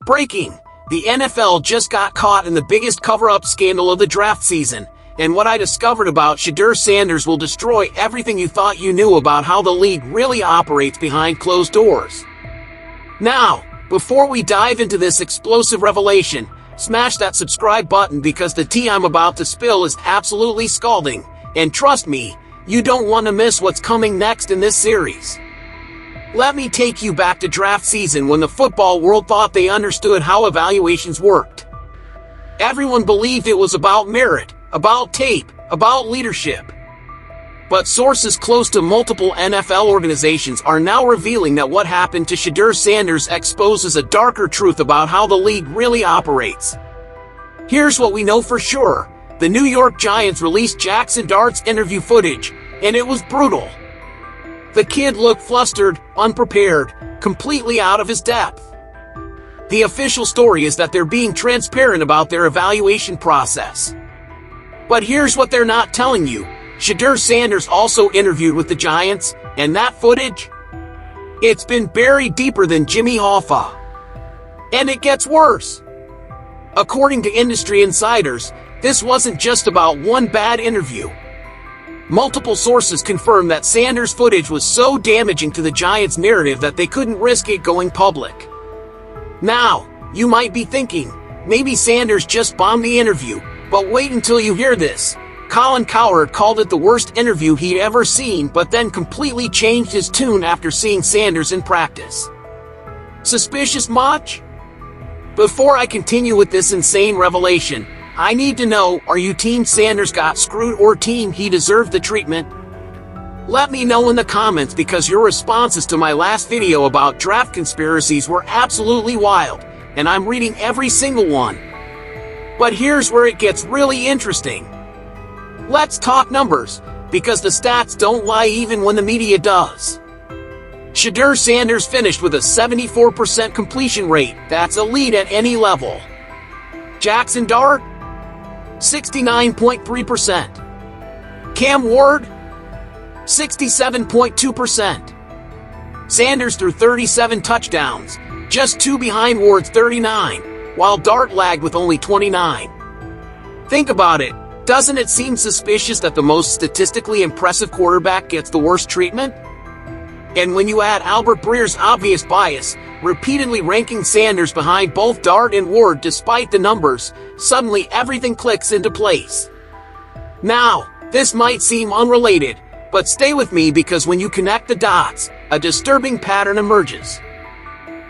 Breaking! The NFL just got caught in the biggest cover-up scandal of the draft season, and what I discovered about Shedeur Sanders will destroy everything you thought you knew about how the league really operates behind closed doors. Now, before we dive into this explosive revelation, smash that subscribe button because the tea I'm about to spill is absolutely scalding, and trust me, you don't want to miss what's coming next in this series. Let me take you back to draft season when the football world thought they understood how evaluations worked. Everyone believed it was about merit, about tape, about leadership. But sources close to multiple NFL organizations are now revealing that what happened to Shedeur Sanders exposes a darker truth about how the league really operates. Here's what we know for sure. The New York Giants released Jackson Dart's interview footage, and it was brutal. The kid looked flustered, unprepared, completely out of his depth. The official story is that they're being transparent about their evaluation process. But here's what they're not telling you. Shedeur Sanders also interviewed with the Giants, and that footage? It's been buried deeper than Jimmy Hoffa. And it gets worse. According to industry insiders, this wasn't just about one bad interview. Multiple sources confirmed that Sanders' footage was so damaging to the Giants' narrative that they couldn't risk it going public. Now, you might be thinking, maybe Sanders just bombed the interview, but wait until you hear this. Colin Cowherd called it the worst interview he'd ever seen, but then completely changed his tune after seeing Sanders in practice. Suspicious much? Before I continue with this insane revelation, I need to know, are you team Sanders got screwed or team he deserved the treatment? Let me know in the comments because your responses to my last video about draft conspiracies were absolutely wild, and I'm reading every single one. But here's where it gets really interesting. Let's talk numbers, because the stats don't lie even when the media does. Shedeur Sanders finished with a 74% completion rate. That's elite at any level. Jackson Dart? 69.3%. Cam Ward? 67.2%. Sanders threw 37 touchdowns, just 2 behind Ward's 39, while Dart lagged with only 29. Think about it. Doesn't it seem suspicious that the most statistically impressive quarterback gets the worst treatment? And when you add Albert Breer's obvious bias, repeatedly ranking Sanders behind both Dart and Ward despite the numbers, suddenly everything clicks into place. Now, this might seem unrelated, but stay with me because when you connect the dots, a disturbing pattern emerges.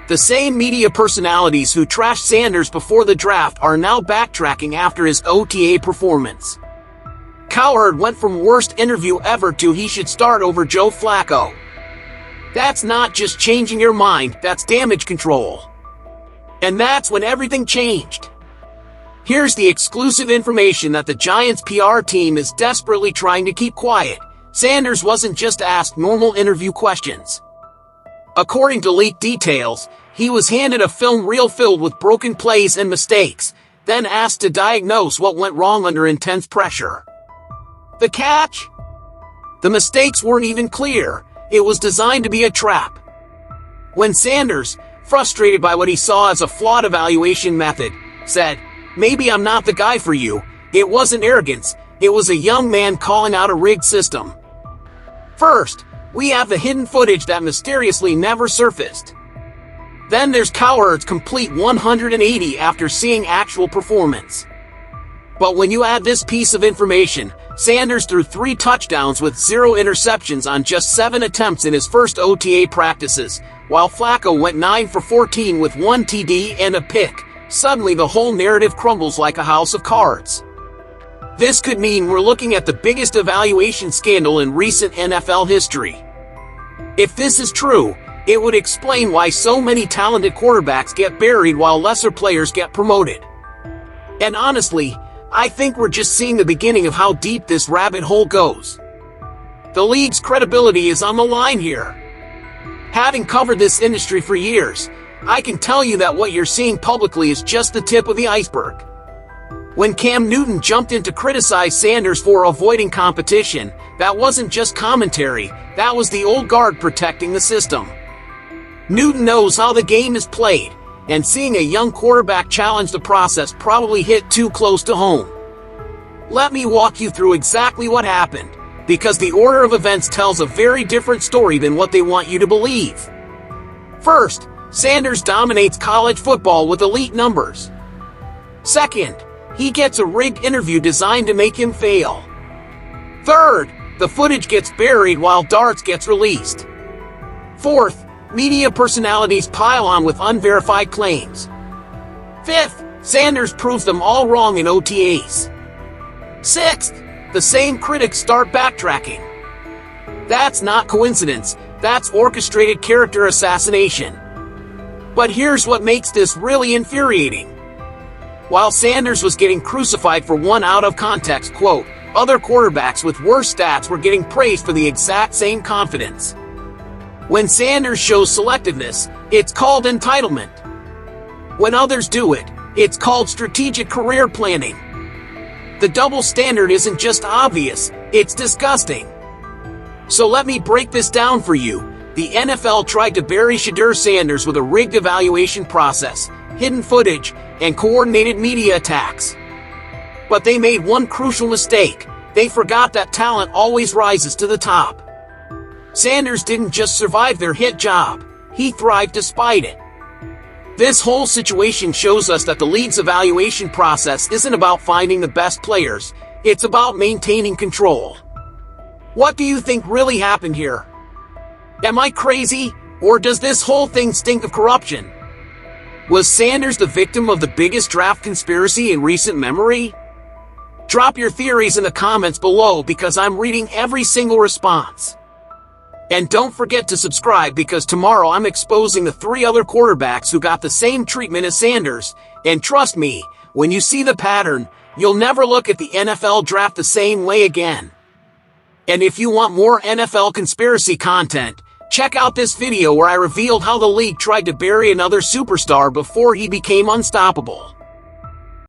The same media personalities who trashed Sanders before the draft are now backtracking after his OTA performance. Cowherd went from worst interview ever to he should start over Joe Flacco. That's not just changing your mind, that's damage control. And that's when everything changed. Here's the exclusive information that the Giants PR team is desperately trying to keep quiet. Sanders wasn't just asked normal interview questions. According to leaked details, he was handed a film reel filled with broken plays and mistakes, then asked to diagnose what went wrong under intense pressure. The catch? The mistakes weren't even clear. It was designed to be a trap. When Sanders, frustrated by what he saw as a flawed evaluation method, said, "Maybe I'm not the guy for you," it wasn't arrogance, it was a young man calling out a rigged system. First, we have the hidden footage that mysteriously never surfaced. Then there's Cowherd's complete 180 after seeing actual performance. But when you add this piece of information, Sanders threw 3 touchdowns with 0 interceptions on just 7 attempts in his first OTA practices, while Flacco went 9 for 14 with 1 TD and a pick. Suddenly the whole narrative crumbles like a house of cards. This could mean we're looking at the biggest evaluation scandal in recent NFL history. If this is true, it would explain why so many talented quarterbacks get buried while lesser players get promoted. And honestly, I think we're just seeing the beginning of how deep this rabbit hole goes. The league's credibility is on the line here. Having covered this industry for years, I can tell you that what you're seeing publicly is just the tip of the iceberg. When Cam Newton jumped in to criticize Sanders for avoiding competition, that wasn't just commentary, that was the old guard protecting the system. Newton knows how the game is played. and seeing a young quarterback challenge the process probably hit too close to home. Let me walk you through exactly what happened, because the order of events tells a very different story than what they want you to believe. First, Sanders dominates college football with elite numbers. Second, he gets a rigged interview designed to make him fail. Third, the footage gets buried while darts gets released. Fourth, media personalities pile on with unverified claims. Fifth, Sanders proves them all wrong in OTAs. Sixth, the same critics start backtracking. That's not coincidence, that's orchestrated character assassination. But here's what makes this really infuriating. While Sanders was getting crucified for one out-of-context quote, other quarterbacks with worse stats were getting praised for the exact same confidence. When Sanders shows selectiveness, it's called entitlement. When others do it, it's called strategic career planning. The double standard isn't just obvious, it's disgusting. So let me break this down for you. The NFL tried to bury Shedeur Sanders with a rigged evaluation process, hidden footage, and coordinated media attacks. But they made one crucial mistake. They forgot that talent always rises to the top. Sanders didn't just survive their hit job, he thrived despite it. This whole situation shows us that the league's evaluation process isn't about finding the best players, it's about maintaining control. What do you think really happened here? Am I crazy, or does this whole thing stink of corruption? Was Sanders the victim of the biggest draft conspiracy in recent memory? Drop your theories in the comments below because I'm reading every single response. And don't forget to subscribe because tomorrow I'm exposing the 3 other quarterbacks who got the same treatment as Sanders, and trust me, when you see the pattern, you'll never look at the NFL draft the same way again. And if you want more NFL conspiracy content, check out this video where I revealed how the league tried to bury another superstar before he became unstoppable.